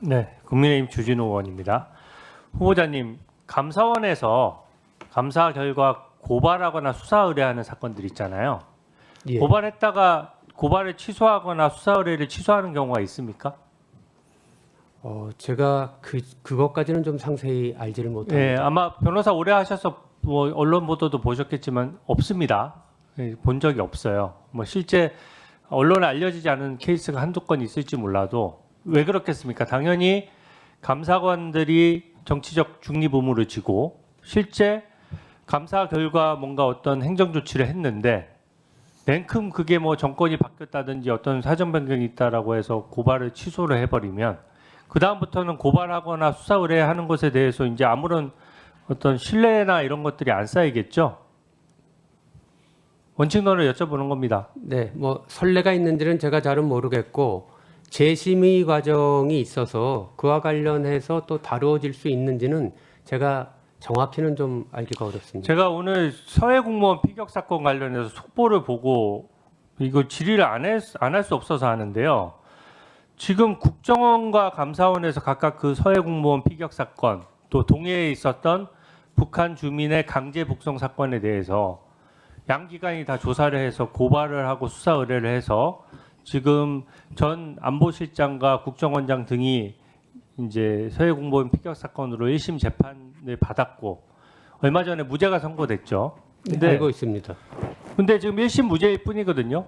네, 국민의힘 주진우 의원입니다. 후보자님, 감사원에서 감사 결과 고발하거나 수사 의뢰하는 사건들 있잖아요. 예. 고발했다가 고발을 취소하거나 수사 의뢰를 취소하는 경우가 있습니까? 제가 그것까지는 좀 상세히 알지를 못합니다. 네, 아마 변호사 오래 하셔서 뭐 언론 보도도 보셨겠지만 없습니다. 네, 본 적이 없어요. 뭐 실제 언론에 알려지지 않은 케이스가 한두 건 있을지 몰라도 왜 그렇겠습니까? 당연히 감사관들이 정치적 중립 의무를 지고 실제 감사 결과 뭔가 어떤 행정 조치를 했는데 냉큼 그게 뭐 정권이 바뀌었다든지 어떤 사정 변경이 있다라고 해서 고발을 취소를 해버리면 그 다음부터는 고발하거나 수사 의뢰하는 것에 대해서 이제 아무런 어떤 신뢰나 이런 것들이 안 쌓이겠죠. 원칙론을 여쭤보는 겁니다. 네, 뭐 선례가 있는지는 제가 잘은 모르겠고 재심의 과정이 있어서 그와 관련해서 또 다루어질 수 있는지는 제가 정확히는 좀 알기가 어렵습니다. 제가 오늘 서해 공무원 피격 사건 관련해서 속보를 보고 이거 질의를 안 할 수 없어서 하는데요. 지금 국정원과 감사원에서 각각 그 서해 공무원 피격 사건 또 동해에 있었던 북한 주민의 강제 북송 사건에 대해서 양 기관이 다 조사를 해서 고발을 하고 수사 의뢰를 해서 지금 전 안보실장과 국정원장 등이 이제 서해 공무원 피격 사건으로 1심 재판을 받았고 얼마 전에 무죄가 선고됐죠. 네, 알고 있습니다. 근데 지금 1심 무죄일 뿐이거든요.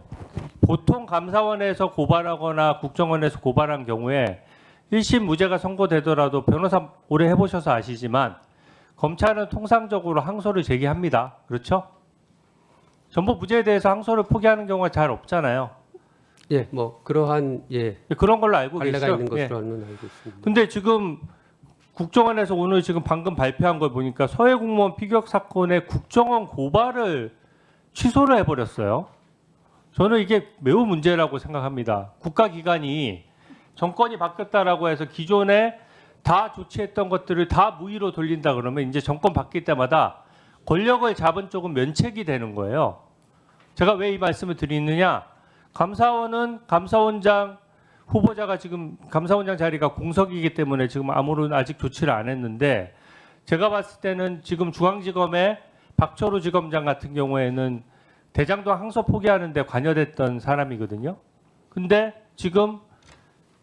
보통 감사원에서 고발하거나 국정원에서 고발한 경우에 1심 무죄가 선고되더라도 변호사 오래 해보셔서 아시지만 검찰은 통상적으로 항소를 제기합니다. 그렇죠? 전부 무죄에 대해서 항소를 포기하는 경우가 잘 없잖아요. 예, 뭐 그러한 그런 걸로 알고 관례가 계시죠? 있는 예. 것으로는 알고 있습니다. 근데 지금 국정원에서 오늘 지금 방금 발표한 걸 보니까 서해 공무원 피격 사건의 국정원 고발을 취소를 해버렸어요. 저는 이게 매우 문제라고 생각합니다. 국가기관이 정권이 바뀌었다라고 해서 기존에 다 조치했던 것들을 다 무위로 돌린다 그러면 이제 정권 바뀔 때마다 권력을 잡은 쪽은 면책이 되는 거예요. 제가 왜 이 말씀을 드리느냐? 감사원은 감사원장 후보자가 지금 감사원장 자리가 공석이기 때문에 지금 아무런 아직 조치를 안 했는데 제가 봤을 때는 지금 중앙지검의 박철우 지검장 같은 경우에는 대장동 항소 포기하는데 관여됐던 사람이거든요. 근데 지금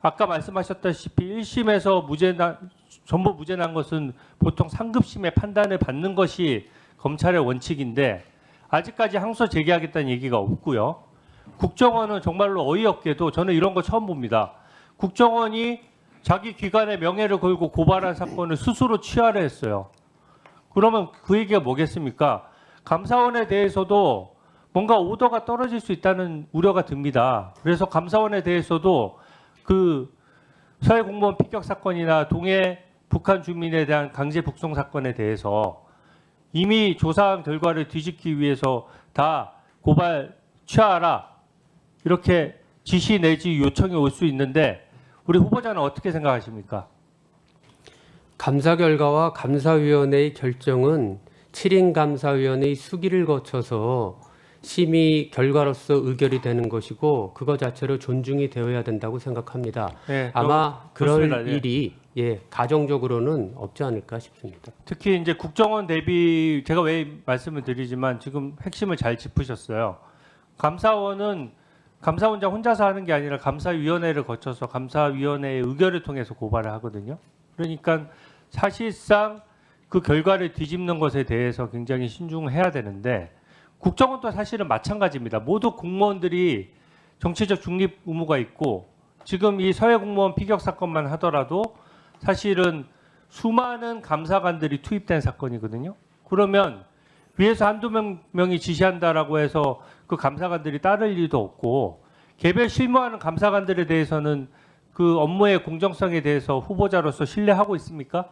아까 말씀하셨다시피 1심에서 전부 무죄 난 것은 보통 상급심의 판단을 받는 것이 검찰의 원칙인데 아직까지 항소 제기하겠다는 얘기가 없고요. 국정원은 정말로 어이없게도 저는 이런 거 처음 봅니다. 국정원이 자기 기관의 명예를 걸고 고발한 사건을 스스로 취하를 했어요. 그러면 그 얘기가 뭐겠습니까? 감사원에 대해서도 뭔가 오더가 떨어질 수 있다는 우려가 듭니다. 그래서 감사원에 대해서도 그 서해 공무원 피격 사건이나 동해 북한 주민에 대한 강제 북송 사건에 대해서 이미 조사한 결과를 뒤집기 위해서 다 고발 취하하라 이렇게 지시 내지 요청이 올 수 있는데 우리 후보자는 어떻게 생각하십니까? 감사 결과와 감사위원회의 결정은 7인 감사위원회의 수기를 거쳐서 심의 결과로서 의결이 되는 것이고 그거 자체로 존중이 되어야 된다고 생각합니다. 네, 아마 그럴 좋습니다. 예. 일이 가정적으로는 없지 않을까 싶습니다. 특히 이제 국정원 대비 제가 왜 말씀을 드리지만 지금 핵심을 잘 짚으셨어요. 감사원은 감사원장 혼자서 하는 게 아니라 감사위원회를 거쳐서 감사위원회의 의결을 통해서 고발을 하거든요. 그러니까 사실상 그 결과를 뒤집는 것에 대해서 굉장히 신중해야 되는데 국정원도 사실은 마찬가지입니다. 모두 공무원들이 정치적 중립 의무가 있고 지금 이 서해 공무원 피격 사건만 하더라도 사실은 수많은 감사관들이 투입된 사건이거든요. 그러면 위에서 한두 명이 지시한다라고 해서 그 감사관들이 따를 일도 없고 개별 실무하는 감사관들에 대해서는 그 업무의 공정성에 대해서 후보자로서 신뢰하고 있습니까?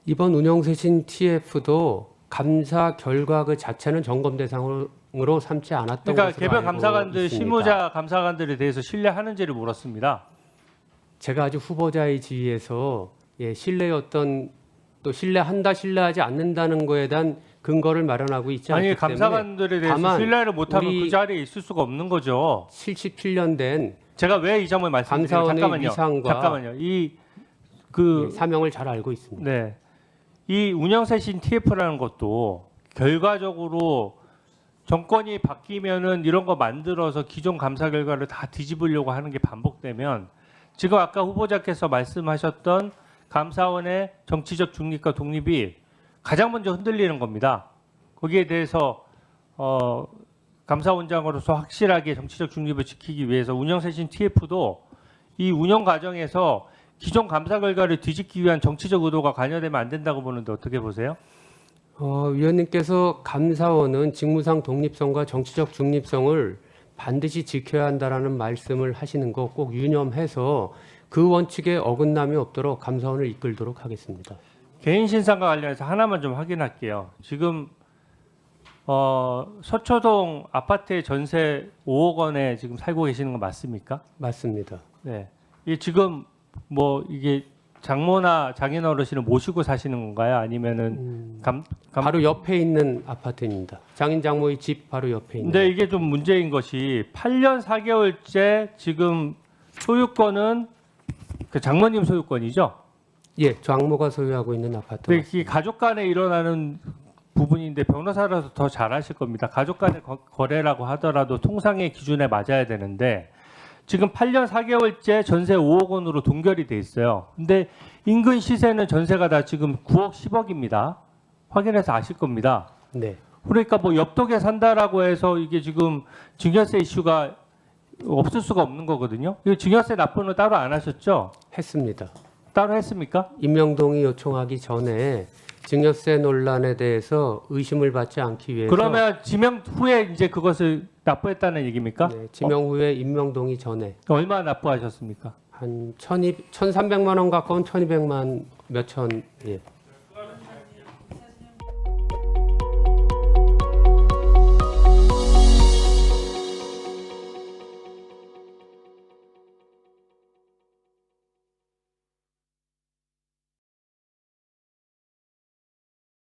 이번 운영쇄신 TF도 감사 결과 그 자체는 점검 대상으로 삼지 않았던 그러니까 것으로 개별 알고 감사관들, 있습니다. 실무자 감사관들에 대해서 신뢰하는지를 물었습니다. 제가 아주 후보자의 지위에서 신뢰의 어떤 또 신뢰한다 신뢰하지 않는다는 거에 대한 근거를 마련하고 있지 않기 아니 때문에 감사관들에 대해서 다만 신뢰를 못하면 우리 그 자리에 있을 수가 없는 거죠. 77년 된 제가 왜 이 점을 말씀드리면 감사원의 위상과 잠깐만요. 예, 사명을 잘 알고 있습니다. 네. 이 운영쇄신 TF라는 것도 결과적으로 정권이 바뀌면은 이런 거 만들어서 기존 감사 결과를 다 뒤집으려고 하는 게 반복되면 지금 아까 후보자께서 말씀하셨던 감사원의 정치적 중립과 독립이 가장 먼저 흔들리는 겁니다. 거기에 대해서 감사원장으로서 확실하게 정치적 중립을 지키기 위해서 운영쇄신 TF도 이 운영 과정에서 기존 감사 결과를 뒤집기 위한 정치적 의도가 관여되면 안 된다고 보는데 어떻게 보세요? 위원님께서 감사원은 직무상 독립성과 정치적 중립성을 반드시 지켜야 한다라는 말씀을 하시는 거 꼭 유념해서 그 원칙에 어긋남이 없도록 감사원을 이끌도록 하겠습니다. 개인 신상과 관련해서 하나만 좀 확인할게요. 지금 서초동 아파트의 전세 5억 원에 지금 살고 계시는 거 맞습니까? 맞습니다. 네. 이게 지금 뭐 이게 장모나 장인 어르신을 모시고 사시는 건가요? 아니면은 바로 옆에 있는 아파트입니다. 장인 장모의 집 바로 옆에 있는. 근데 이게 좀 문제인 것이 8년 4개월째 지금 소유권은 그 장모님 소유권이죠? 예, 장모가 소유하고 있는 아파트. 근데 이 가족 간에 일어나는 부분인데 변호사라서 더 잘 아실 겁니다. 가족 간의 거래라고 하더라도 통상의 기준에 맞아야 되는데 지금 8년 4개월째 전세 5억 원으로 동결이 돼 있어요. 근데 인근 시세는 전세가 다 지금 9억 10억입니다. 확인해서 아실 겁니다. 네. 그러니까 뭐 옆동에 산다라고 해서 이게 지금 증여세 이슈가 없을 수가 없는 거거든요. 이거 증여세 납부는 따로 안 하셨죠? 했습니다. 따로 했습니까? 임명동이 요청하기 전에 증여세 논란에 대해서 의심을 받지 않기 위해서 그러면 지명 후에 이제 그것을 납부했다는 얘기입니까? 네, 지명 후에 임명동이 전에 얼마 납부하셨습니까? 한 1,300만 원 가까운 1,200만 몇천 예.